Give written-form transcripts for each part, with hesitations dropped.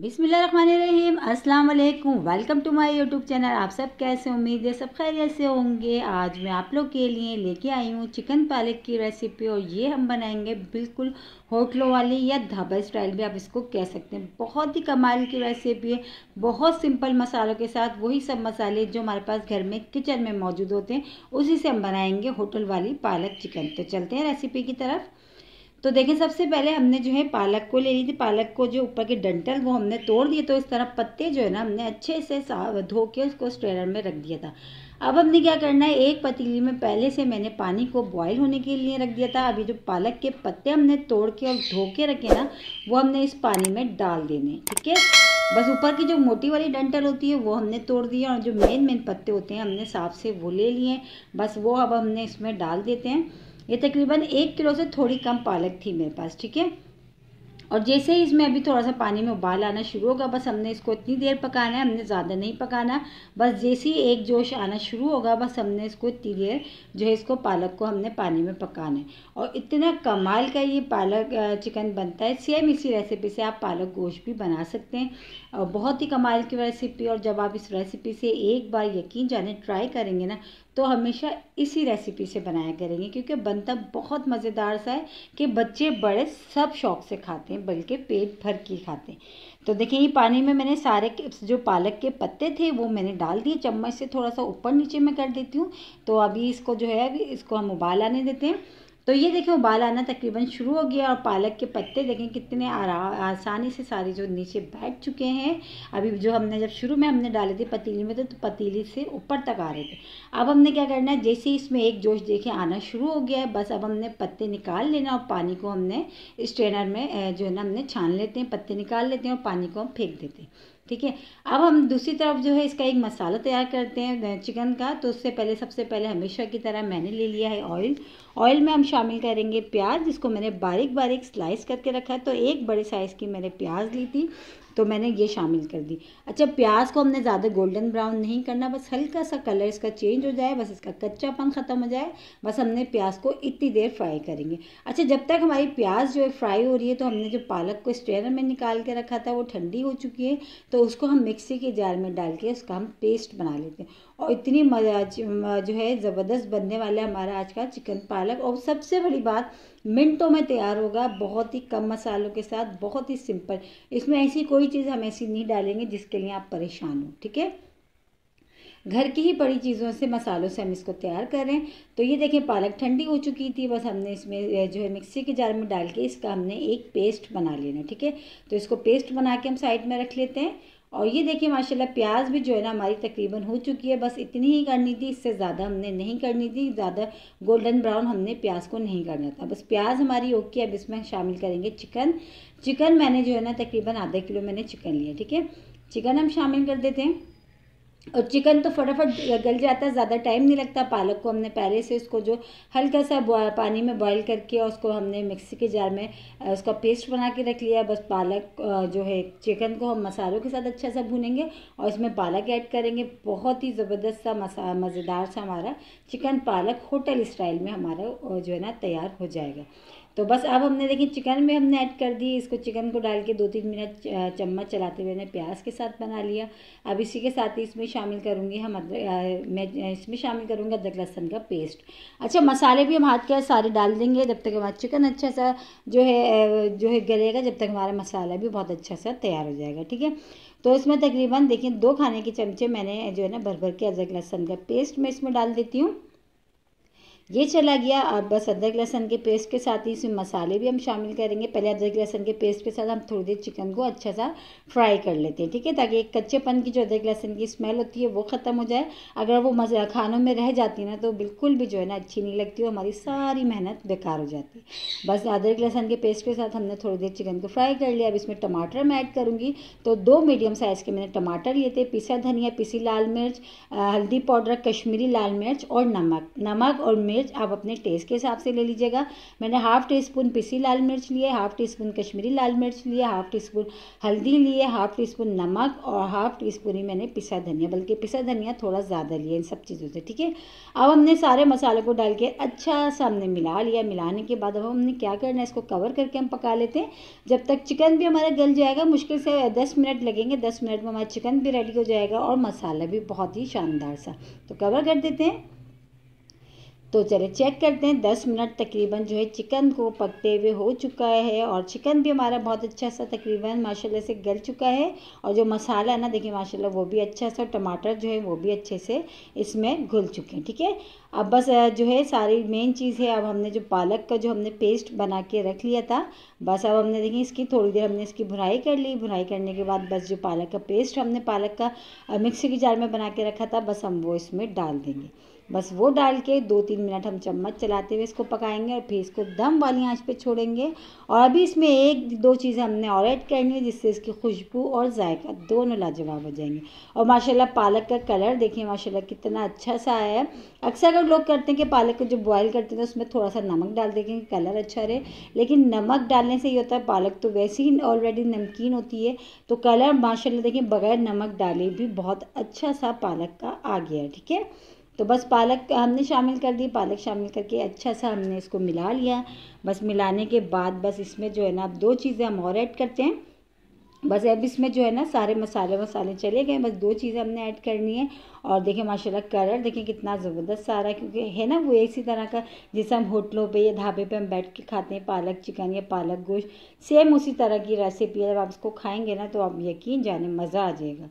बिस्मिल्लाहिर्रहमानिर्रहीम, अस्सलाम वालेकुम। Welcome to my YouTube channel. आप सब कैसे, उम्मीद है सब खैरियत से होंगे। आज मैं आप लोग के लिए लेके आई हूँ चिकन पालक की रेसिपी और ये हम बनाएंगे बिल्कुल होटलों वाली या ढाबा स्टाइल भी आप इसको कह सकते हैं। बहुत ही कमाल की रेसिपी है, बहुत सिंपल मसालों के साथ। वही सब मसाले जो हमारे पास घर में किचन में मौजूद होते हैं उसी से हम बनाएंगे होटल वाली पालक चिकन। तो चलते हैं रेसिपी की तरफ। तो देखें, सबसे पहले हमने जो है पालक को ले ली थी। पालक को जो ऊपर के डंठल वो हमने तोड़ दिए, तो इस तरह पत्ते जो है ना हमने अच्छे से धो के उसको स्ट्रेनर में रख दिया था। अब हमने क्या करना है, एक पतीली में पहले से मैंने पानी को बॉईल होने के लिए रख दिया था। अभी जो पालक के पत्ते हमने तोड़ के और धो के रखे ना, वो हमने इस पानी में डाल देने, ठीक है। बस ऊपर की जो मोटी वाली डंठल होती है वो हमने तोड़ दी और जो मेन पत्ते होते हैं हमने साफ से वो ले लिए। बस वो अब हमने इसमें डाल देते हैं। ये तकरीबन 1 किलो से थोड़ी कम पालक थी मेरे पास, ठीक है। और जैसे ही इसमें अभी थोड़ा सा पानी में उबाल आना शुरू होगा, बस हमने इसको इतनी देर पकाना है, हमने ज़्यादा नहीं पकाना। बस जैसे ही एक जोश आना शुरू होगा, बस हमने इसको इतनी देर जो है इसको पालक को हमने पानी में पकाना है। और इतना कमाल का ये पालक चिकन बनता है। सेम इसी रेसिपी से आप पालक गोश्त भी बना सकते हैं और बहुत ही कमाल की रेसिपी। और जब आप इस रेसिपी से एक बार यकीन जाने ट्राई करेंगे ना, तो हमेशा इसी रेसिपी से बनाया करेंगे, क्योंकि बनता बहुत मज़ेदार सा है कि बच्चे बड़े सब शौक से खाते हैं, बल्कि पेट भर के खाते हैं। तो देखिए, ये पानी में मैंने सारे जो पालक के पत्ते थे वो मैंने डाल दिए। चम्मच से थोड़ा सा ऊपर नीचे मैं कर देती हूँ। तो अभी इसको जो है, अभी इसको हम उबाल आने देते हैं। तो ये देखें, उबाल आना तकरीबन शुरू हो गया और पालक के पत्ते देखें कितने आसानी से सारे जो नीचे बैठ चुके हैं। अभी जो हमने जब शुरू में हमने डाले थे पतीली में, तो पतीली से ऊपर तक आ रहे थे। अब हमने क्या करना है, जैसे ही इसमें एक जोश देखें आना शुरू हो गया है, बस अब हमने पत्ते निकाल लेना और पानी को हमने स्ट्रेनर में जो है ना हमने छान लेते हैं। पत्ते निकाल लेते हैं और पानी को हम फेंक देते हैं, ठीक है। अब हम दूसरी तरफ जो है इसका एक मसाला तैयार करते हैं चिकन का। तो उससे पहले सबसे पहले हमेशा की तरह मैंने ले लिया है ऑयल। ऑयल में हम शामिल करेंगे प्याज, जिसको मैंने बारीक बारीक स्लाइस करके रखा है। तो एक बड़े साइज़ की मैंने प्याज ली थी, तो मैंने ये शामिल कर दी। अच्छा, प्याज को हमने ज़्यादा गोल्डन ब्राउन नहीं करना, बस हल्का सा कलर इसका चेंज हो जाए, बस इसका कच्चापन ख़त्म हो जाए, बस हमने प्याज को इतनी देर फ्राई करेंगे। अच्छा, जब तक हमारी प्याज जो है फ्राई हो रही है, तो हमने जो पालक को स्ट्रेनर में निकाल के रखा था वो ठंडी हो चुकी है। तो उसको हम मिक्सी के जार में डाल के उसका हम पेस्ट बना लेते हैं। और इतनी मज़ा जो है ज़बरदस्त बनने वाला है हमारा आज का चिकन पालक। और सबसे बड़ी बात, मिनटों में तैयार होगा, बहुत ही कम मसालों के साथ, बहुत ही सिंपल। इसमें ऐसी कोई चीज़ हम ऐसी नहीं डालेंगे जिसके लिए आप परेशान हो, ठीक है। घर की ही पड़ी चीज़ों से, मसालों से हम इसको तैयार करें। तो ये देखें, पालक ठंडी हो चुकी थी, बस हमने इसमें जो है मिक्सी के जार में डाल के इसका हमने एक पेस्ट बना लेना, ठीक है। तो इसको पेस्ट बना के हम साइड में रख लेते हैं। और ये देखिए, माशाल्लाह प्याज भी जो है ना हमारी तकरीबन हो चुकी है। बस इतनी ही करनी थी, इससे ज़्यादा हमने नहीं करनी थी। ज़्यादा गोल्डन ब्राउन हमने प्याज को नहीं करना था। बस प्याज हमारी ओके। अब इसमें शामिल करेंगे चिकन। चिकन मैंने जो है ना तकरीबन आधा किलो मैंने चिकन लिया, ठीक है। चिकन हम शामिल कर देते हैं। और चिकन तो फटाफट गल जाता है, ज़्यादा टाइम नहीं लगता। पालक को हमने पहले से उसको जो हल्का सा पानी में बॉईल करके और उसको हमने मिक्सी के जार में उसका पेस्ट बना के रख लिया। बस पालक जो है चिकन को हम मसालों के साथ अच्छा सा भूनेंगे और इसमें पालक ऐड करेंगे। बहुत ही ज़बरदस्त सा मज़ेदार सा हमारा चिकन पालक होटल स्टाइल में हमारा जो है ना तैयार हो जाएगा। तो बस अब हमने देखिए चिकन में हमने ऐड कर दी। इसको चिकन को डाल के 2-3 मिनट चम्मच चलाते हुए मैंने प्याज के साथ बना लिया। अब इसी के साथ ही इसमें शामिल करूँगी मैं इसमें शामिल करूँगा अदरक लहसुन का पेस्ट। अच्छा, मसाले भी हम हाथ के सारे डाल देंगे जब तक हमारा चिकन अच्छा सा जो है गलेगा, जब तक हमारा मसाला भी बहुत अच्छा सा तैयार हो जाएगा, ठीक है। तो इसमें तकरीबन देखिए 2 खाने के चमचे मैंने जो है ना भर के अदरक लहसुन का पेस्ट मैं इसमें डाल देती हूँ। ये चला गया। अब बस अदरक लहसुन के पेस्ट के साथ ही इसमें मसाले भी हम शामिल करेंगे। पहले अदरक लहसुन के पेस्ट के साथ हम थोड़ी देर चिकन को अच्छा सा फ्राई कर लेते हैं, ठीक है, ताकि एक कच्चेपन की जो अदरक लहसुन की स्मेल होती है वो ख़त्म हो जाए। अगर वो खानों में रह जाती है ना, तो बिल्कुल भी जो है ना अच्छी नहीं लगती, हमारी सारी मेहनत बेकार हो जाती है। बस अदरक लहसुन के पेस्ट के साथ हमने थोड़ी देर चिकन को फ्राई कर लिया। अब इसमें टमाटर मैं ऐड करूँगी। तो 2 मीडियम साइज़ के मैंने टमाटर लिए थे, पिसा धनिया, पिसी लाल मिर्च, हल्दी पाउडर, कश्मीरी लाल मिर्च और नमक और मिर्च मिर्च आप अपने टेस्ट के हिसाब से ले लीजिएगा। मैंने हाफ़ टी स्पून पिसी लाल मिर्च लिए, हाफ़ टी स्पून कश्मीरी लाल मिर्च लिए, हाफ़ टी स्पून हल्दी लिए, हाफ़ टी स्पून नमक और हाफ़ टी स्पून ही मैंने पिसा धनिया, बल्कि पिसा धनिया थोड़ा ज़्यादा लिया इन सब चीज़ों से, ठीक है। अब हमने सारे मसालों को डाल के अच्छा सा हमने मिला लिया। मिलाने के बाद अब हमने क्या करना है, इसको कवर करके हम पका लेते हैं जब तक चिकन भी हमारा गल जाएगा। मुश्किल से 10 मिनट लगेंगे, 10 मिनट में हमारा चिकन भी रेडी हो जाएगा और मसाला भी बहुत ही शानदार सा। तो कवर कर देते हैं। तो चलिए चेक करते हैं, 10 मिनट तकरीबन जो है चिकन को पकते हुए हो चुका है और चिकन भी हमारा बहुत अच्छा सा तकरीबन माशाल्लाह से गल चुका है। और जो मसाला है ना, देखिए माशाल्लाह वो भी अच्छा सा, टमाटर जो है वो भी अच्छे से इसमें घुल चुके हैं, ठीक है। अब बस जो है सारी मेन चीज़ है, अब हमने जो पालक का जो हमने पेस्ट बना के रख लिया था, बस अब हमने देखिए इसकी थोड़ी देर हमने इसकी भुनाई कर ली। भुनाई करने के बाद बस जो पालक का पेस्ट हमने पालक का मिक्सी की जार में बना के रखा था, बस हम वो इसमें डाल देंगे। बस वो डाल के 2-3 मिनट हम चम्मच चलाते हुए इसको पकाएंगे और फिर इसको दम वाली आंच पे छोड़ेंगे। और अभी इसमें 1-2 चीज़ें हमने और ऐड करनी है जिससे इसकी खुशबू और जायका दोनों लाजवाब हो जाएंगे। और माशाल्लाह पालक का कलर देखिए माशाल्लाह कितना अच्छा सा आया है। अक्सर लोग करते हैं कि पालक को जो बॉयल करते हैं उसमें थोड़ा सा नमक डाल देंगे कि कलर अच्छा रहे, लेकिन नमक डालने से ये होता है, पालक तो वैसे ही ऑलरेडी नमकीन होती है, तो कलर माशाल्लाह देखिए बगैर नमक डाले भी बहुत अच्छा सा पालक का आ गया है, ठीक है। तो बस पालक हमने शामिल कर दी, पालक शामिल करके अच्छा सा हमने इसको मिला लिया। बस मिलाने के बाद बस इसमें जो है ना अब 2 चीज़ें हम और ऐड करते हैं। बस अब इसमें जो है ना सारे मसाले चले गए, बस 2 चीज़ें हमने ऐड करनी है। और देखिए माशाल्लाह कलर देखिए कितना ज़बरदस्त आ रहा है, क्योंकि है ना वो इसी तरह का जैसे हम होटलों पे या ढाबे पे हम बैठ के खाते हैं पालक चिकन या पालक गोश्त, सेम उसी तरह की रेसिपी है। जब आप इसको खाएंगे ना तो आप यकीन जाने मज़ा आ जाएगा।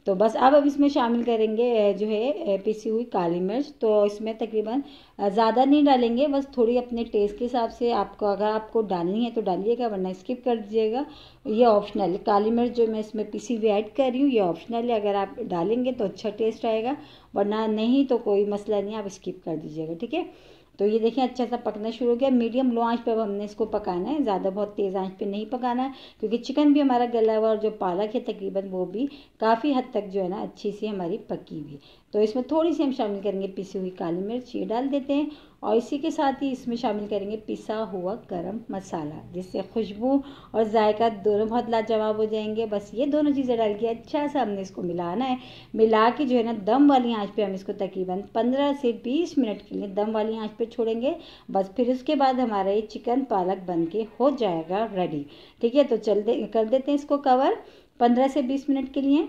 तो बस अब इसमें शामिल करेंगे जो है पिसी हुई काली मिर्च। तो इसमें तकरीबन ज़्यादा नहीं डालेंगे, बस थोड़ी अपने टेस्ट के हिसाब से आपको, अगर आपको डालनी है तो डालिएगा वरना स्किप कर दीजिएगा, ये ऑप्शनल है। काली मिर्च जो मैं इसमें पिसी हुई ऐड कर रही हूँ ये ऑप्शनल है, अगर आप डालेंगे तो अच्छा टेस्ट आएगा वरना नहीं तो कोई मसला नहीं, आप स्किप कर दीजिएगा, ठीक है। तो ये देखिए अच्छा सा पकना शुरू हो गया। मीडियम लो आंच पे अब हमने इसको पकाना है, ज़्यादा बहुत तेज़ आंच पे नहीं पकाना है, क्योंकि चिकन भी हमारा गला हुआ और जो पालक है तकरीबन वो भी काफ़ी हद तक जो है ना अच्छी सी हमारी पकी हुई। तो इसमें थोड़ी सी हम शामिल करेंगे पिसी हुई काली मिर्च, ये डाल देते हैं। और इसी के साथ ही इसमें शामिल करेंगे पिसा हुआ गरम मसाला, जिससे खुशबू और जायका दोनों बहुत लाजवाब हो जाएंगे। बस ये दोनों चीज़ें डाल के अच्छा सा हमने इसको मिलाना है। मिला के जो है ना दम वाली आंच पे हम इसको तकरीबन 15 से 20 मिनट के लिए दम वाली आंच पे छोड़ेंगे। बस फिर उसके बाद हमारा ये चिकन पालक बन के हो जाएगा रेडी, ठीक है। तो कर देते हैं इसको कवर 15 से 20 मिनट के लिए।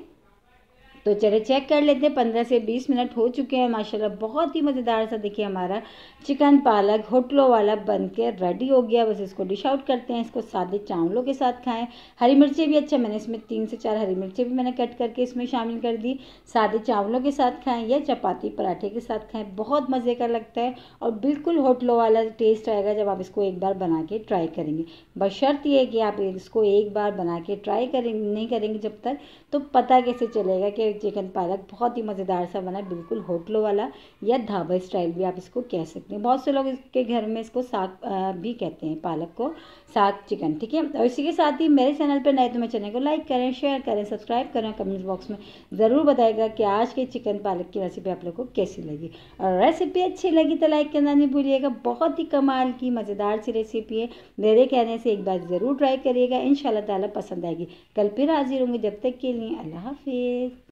तो चलिए चेक कर लेते हैं, 15 से 20 मिनट हो चुके हैं। माशाल्लाह बहुत ही मज़ेदार सा देखिए हमारा चिकन पालक होटलों वाला बन के रेडी हो गया। बस इसको डिश आउट करते हैं, इसको सादे चावलों के साथ खाएं। हरी मिर्चें भी अच्छा, मैंने इसमें 3 से 4 हरी मिर्चें भी मैंने कट करके इसमें शामिल कर दी। सादे चावलों के साथ खाएँ या चपाती पराठे के साथ खाएँ, बहुत मज़े का लगता है और बिल्कुल होटलों वाला टेस्ट आएगा जब आप इसको एक बार बना के ट्राई करेंगे। बस शर्त ये है कि आप इसको एक बार बना के ट्राई नहीं करेंगे जब तक, तो पता कैसे चलेगा कि चिकन पालक बहुत ही मज़ेदार सा बना, बिल्कुल होटलों वाला या ढाबा स्टाइल भी आप इसको कह सकते हैं। बहुत से लोग इसके घर में इसको साग भी कहते हैं, पालक को साग चिकन, ठीक है। और इसी के साथ ही मेरे चैनल पर नए तो मेरे चैनल को लाइक करें, शेयर करें, सब्सक्राइब करें। कमेंट बॉक्स में ज़रूर बताएगा कि आज के चिकन पालक की रेसिपी आप लोग को कैसी लगी, और रेसिपी अच्छी लगी तो लाइक करना नहीं भूलिएगा। बहुत ही कमाल की मज़ेदार सी रेसिपी है, मेरे कहने से एक बार ज़रूर ट्राई करिएगा, इंशाल्लाह ताला पसंद आएगी। कल फिर हाजिर होंगे, जब तक के लिए अल्लाह हाफिज़।